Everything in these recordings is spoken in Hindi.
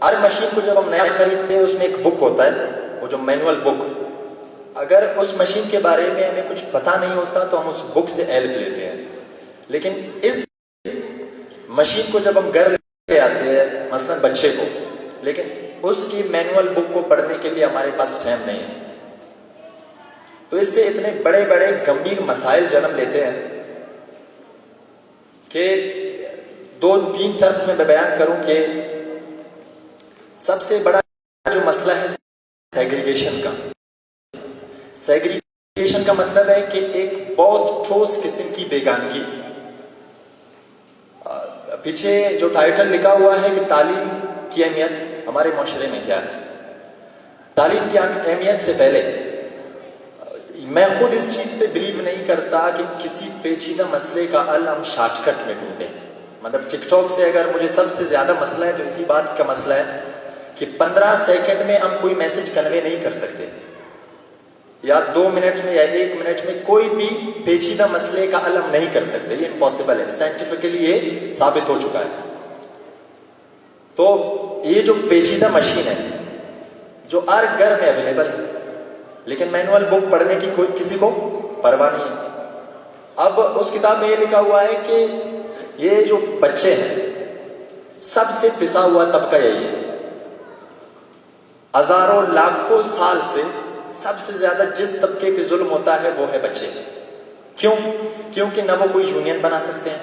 हर मशीन को जब हम नया खरीदते हैं उसमें एक बुक होता है, वो जो मैनुअल बुक। अगर उस मशीन के बारे में हमें कुछ पता नहीं होता तो हम उस बुक से हेल्प लेते हैं। लेकिन इस मशीन को जब हम घर लेके आते हैं, मसलन बच्चे को, लेकिन उसकी मैनुअल बुक को पढ़ने के लिए हमारे पास टाइम नहीं है, तो इससे इतने बड़े बड़े गंभीर मसाइल जन्म लेते हैं कि 2-3 टर्म्स में मैं बयान करूं कि सबसे बड़ा जो मसला है सेग्रीगेशन का। सेग्रीगेशन का मतलब है कि एक बहुत ठोस किस्म की बेगानगी। पीछे जो टाइटल लिखा हुआ है कि तालीम की अहमियत हमारे माशरे में क्या है। तालीम की अहमियत से पहले मैं खुद इस चीज पे बिलीव नहीं करता कि किसी पेचीदा मसले का हल हम शॉर्टकट में ढूंढें। मतलब टिकटॉक से अगर मुझे सबसे ज्यादा मसला है तो इसी बात का मसला है कि 15 सेकंड में हम कोई मैसेज कन्वे नहीं कर सकते, या 2 मिनट में या 1 मिनट में कोई भी पेचीदा मसले का हल हम नहीं कर सकते। ये इम्पॉसिबल है, साइंटिफिकली ये साबित हो चुका है। तो ये जो पेचीदा मशीन है जो हर घर में अवेलेबल है, लेकिन मैनुअल बुक पढ़ने की कोई किसी को परवाह नहीं है। अब उस किताब में ये लिखा हुआ है कि ये जो बच्चे हैं सबसे पिसा हुआ तबका यही है। हजारों लाखों साल से सबसे ज्यादा जिस तबके पे जुल्म होता है वो है बच्चे। क्यों? क्योंकि ना वो कोई यूनियन बना सकते हैं,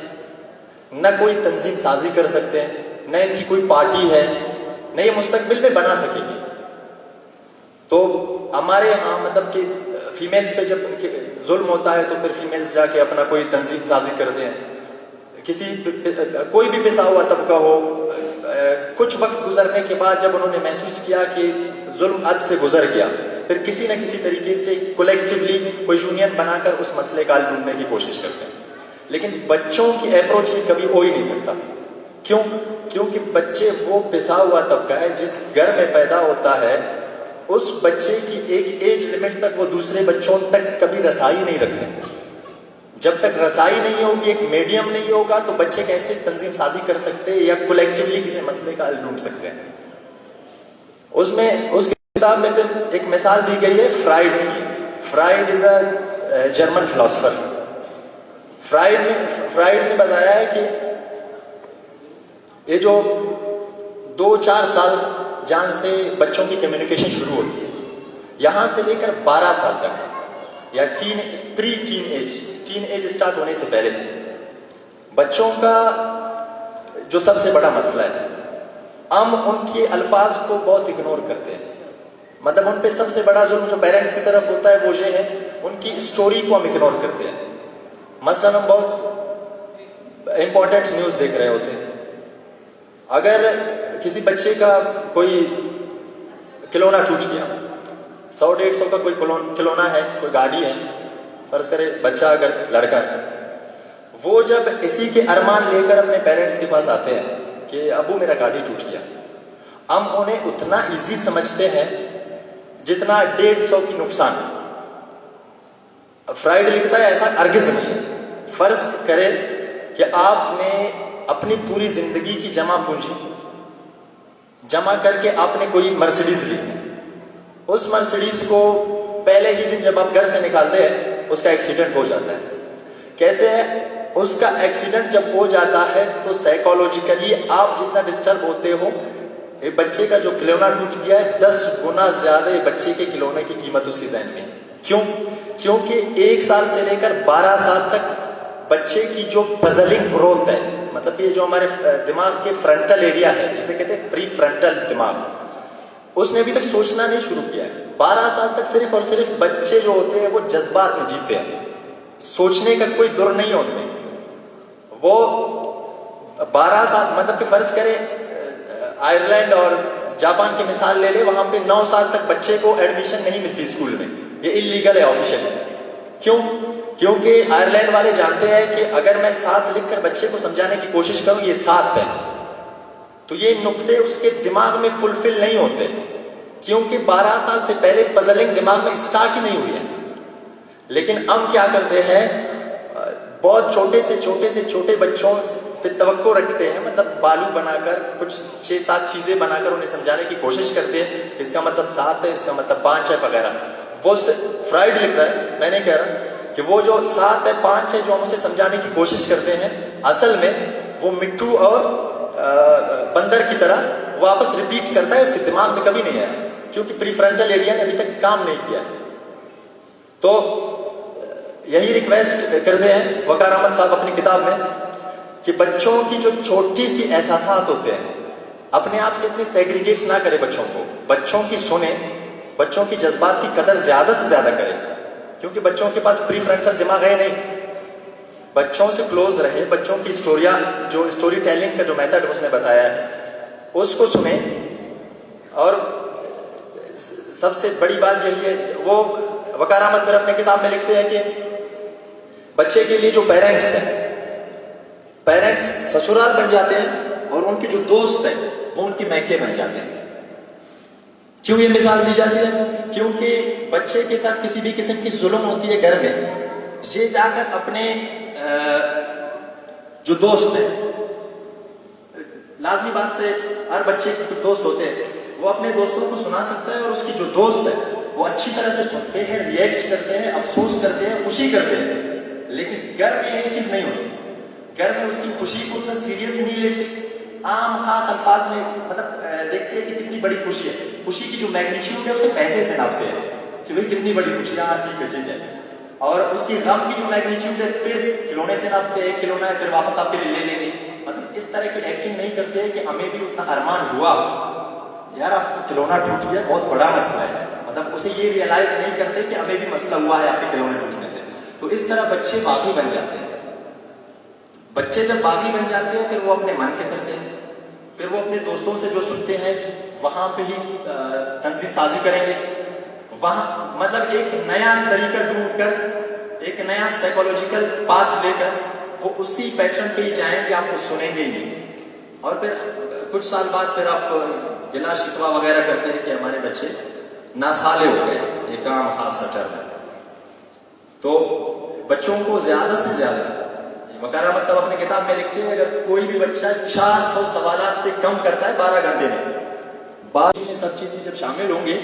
न कोई तंजीम साजी कर सकते हैं, न इनकी कोई पार्टी है, न ये मुस्तकबिल में बना सकेगी। तो हमारे यहाँ मतलब कि फीमेल्स पे जब जुल्म होता है तो फिर फीमेल्स जाके अपना कोई तंजीम साजी करते हैं। किसी कोई भी पिसा हुआ तबका हो, कुछ वक्त गुजरने के बाद जब उन्होंने महसूस किया कि जुल्म हद से गुजर गया, फिर किसी न किसी तरीके से कलेक्टिवली कोई यूनियन बनाकर उस मसले का हल ढूंढने की कोशिश करते हैं। लेकिन बच्चों की अप्रोच में कभी हो ही नहीं सकता। क्यों? क्योंकि बच्चे वो पिसा हुआ तबका है जिस घर में पैदा होता है, उस बच्चे की एक एज लिमिट तक वो दूसरे बच्चों तक कभी रसाई नहीं रखते। जब तक रसाई नहीं होगी, एक मीडियम नहीं होगा, तो बच्चे कैसे तंजीम साजी कर सकते हैं या कलेक्टिवली किसी मसले का हल ढूंढ सकते हैं। उसमें उस किताब में फिर एक मिसाल दी गई है फ्राइड की। Fried is a German philosopher. Fried ने बताया है कि ये जो 2-4 साल जहां से बच्चों की कम्युनिकेशन शुरू होती है, यहां से लेकर 12 साल तक या टीन एज स्टार्ट होने से पहले बच्चों का जो सबसे बड़ा मसला है, हम उनके अल्फाज को बहुत इग्नोर करते हैं। मतलब उन पे सबसे बड़ा जुल्म जो पेरेंट्स की तरफ होता है वो ये है, उनकी स्टोरी को हम इग्नोर करते हैं। मसलन हम बहुत इंपॉर्टेंट न्यूज देख रहे होते हैं, अगर किसी बच्चे का कोई खिलौना टूट गया, 100-150 का कोई खिलौना है, कोई गाड़ी है, फर्ज करे बच्चा अगर लड़का है, वो जब इसी के अरमान लेकर अपने पेरेंट्स के पास आते हैं कि अबू मेरा गाड़ी टूट गया, हम उन्हें उतना इजी समझते हैं जितना 150 की नुकसान। फ्राइड लिखता है ऐसा हरगिज़ नहीं है। फर्ज करे कि आपने अपनी पूरी जिंदगी की जमा पूंजी जमा करके आपने कोई मर्सिडीज ली, उस मर्सिडीज को पहले ही दिन जब आप घर से निकालते हैं उसका एक्सीडेंट हो जाता है। कहते हैं उसका एक्सीडेंट जब हो जाता है तो साइकोलॉजिकली आप जितना डिस्टर्ब होते हो, ये बच्चे का जो खिलौना टूट गया है 10 गुना ज्यादा बच्चे के खिलौने की कीमत उसकी ज़हन में। क्यों? क्योंकि 1 साल से लेकर 12 साल तक बच्चे की जो पजलिंग ग्रोथ है, मतलब कि जो हमारे दिमाग के फ्रंटल एरिया है जिसे कहते हैं प्री फ्रंटल दिमाग, उसने अभी तक सोचना नहीं शुरू किया है। 12 साल तक सिर्फ और सिर्फ बच्चे जो होते हैं वो जज्बात में जीते हैं, सोचने का कोई दुर नहीं है उनमें। वो 12 साल मतलब कि फर्ज करें आयरलैंड और जापान की मिसाल ले ले, वहां पे 9 साल तक बच्चे को एडमिशन नहीं मिलती स्कूल में, ये इलीगल है ऑफिशियल। क्यों? क्योंकि आयरलैंड वाले जानते हैं कि अगर मैं 7 लिखकर बच्चे को समझाने की कोशिश करूं ये 7 है, तो ये नुक्ते उसके दिमाग में फुलफिल नहीं होते, क्योंकि 12 साल से पहले पजलिंग दिमाग में स्टार्ट ही नहीं हुई है। लेकिन हम क्या करते हैं, बहुत छोटे से छोटे बच्चों पे तवक्को रखते हैं, मतलब बालू बनाकर कुछ 6-7 चीजें बनाकर उन्हें समझाने की कोशिश करते हैं, इसका मतलब 7 है, इसका मतलब 5 है वगैरह। वो फ्राइड लिख रहा है, मैं नहीं कह रहा कि वो जो 7 है 5 है जो हम उसे समझाने की कोशिश करते हैं, असल में वो मिट्टू और बंदर की तरह वापस रिपीट करता है, उसके दिमाग में कभी नहीं आया, क्योंकि प्रीफ्रंटल एरिया ने अभी तक काम नहीं किया। तो यही रिक्वेस्ट करते हैं वकार अहमद साहब अपनी किताब में कि बच्चों की जो छोटी सी एहसासात होते हैं, अपने आप से इतने सेग्रीगेट ना करें बच्चों को, बच्चों की सुने, बच्चों की जज्बात की कदर ज्यादा से ज्यादा करें, क्योंकि बच्चों के पास प्रीफ्रंटल दिमाग है नहीं। बच्चों से क्लोज रहे, बच्चों की जो स्टोरी टेलिंग का जो मेथड उसने बताया है उसको सुने। और सबसे बड़ी बात यही है, वो वकार अहमद फिर अपने किताब में लिखते हैं कि बच्चे के लिए जो पेरेंट्स हैं, पेरेंट्स ससुराल बन जाते हैं और उनके जो दोस्त हैं वो उनके मैके बन जाते हैं। क्यों ये मिसाल दी जाती है? क्योंकि बच्चे के साथ किसी भी किस्म की जुल्म होती है घर में, ये जाकर अपने जो दोस्त हैं, लाजमी बात है हर बच्चे के कुछ दोस्त होते हैं, वो अपने दोस्तों को सुना सकता है और उसकी जो दोस्त है वो अच्छी तरह से सुनते हैं, रिएक्ट करते हैं, अफसोस करते हैं, खुशी करते हैं। लेकिन घर में यही चीज नहीं होती। घर में उसकी खुशी को उतना सीरियस नहीं लेते, आम खास अल्फाज में मतलब देखते हैं कि कितनी बड़ी खुशी है, खुशी की जो मैग्नीट्यूड है उसे पैसे से नापते हैं कि भाई कितनी बड़ी खुशी है, हाँ ठीक है। और उसकी गम की जो मैग्नीट्यूड है फिर खिलौने से नापते हैं, खिलौना है फिर वापस आपके लिए ले लेंगे। मतलब इस तरह की एक्टिंग नहीं करते हैं कि हमें भी उतना अरमान हुआ, यार आपको खिलौना टूट गया बहुत बड़ा मसला है, मतलब उसे ये रियलाइज नहीं करते कि हमें भी मसला हुआ है आपके खिलौने टूटने से। तो इस तरह बच्चे बागी बन जाते हैं। बच्चे जब बागी बन जाते हैं फिर वो अपने मन के करते हैं, फिर वो अपने दोस्तों से जो सुनते हैं वहां पे ही तंजीम साजी करेंगे, वहां मतलब एक नया तरीका ढूंढकर, एक नया साइकोलॉजिकल पाथ लेकर वो उसी पैटर्न पे ही जाएंगे, आपको सुनेंगे ही नहीं। और फिर कुछ साल बाद फिर आप गिला शिकवा वगैरह करते हैं कि हमारे बच्चे नासाले हो गए, एक आम खास सटर है। तो बच्चों को ज्यादा से ज्यादा, वकार अहमद साहब अपनी किताब में लिखते हैं, अगर कोई भी बच्चा 400 सवालात से कम करता है 12 घंटे में, बाद में सब चीज में जब शामिल होंगे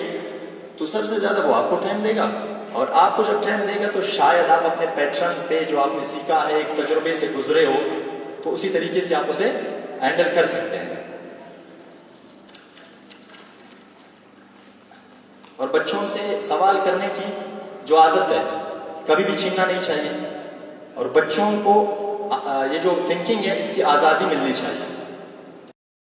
तो सबसे ज्यादा वो आपको टाइम देगा। और आपको जब टाइम देगा तो शायद आप अपने पैटर्न पे जो आपने सीखा है, एक तजुर्बे से गुजरे हो, तो उसी तरीके से आप उसे हैंडल कर सकते हैं। और बच्चों से सवाल करने की जो आदत है कभी भी छीनना नहीं चाहिए, और बच्चों को ये जो थिंकिंग है इसकी आज़ादी मिलनी चाहिए।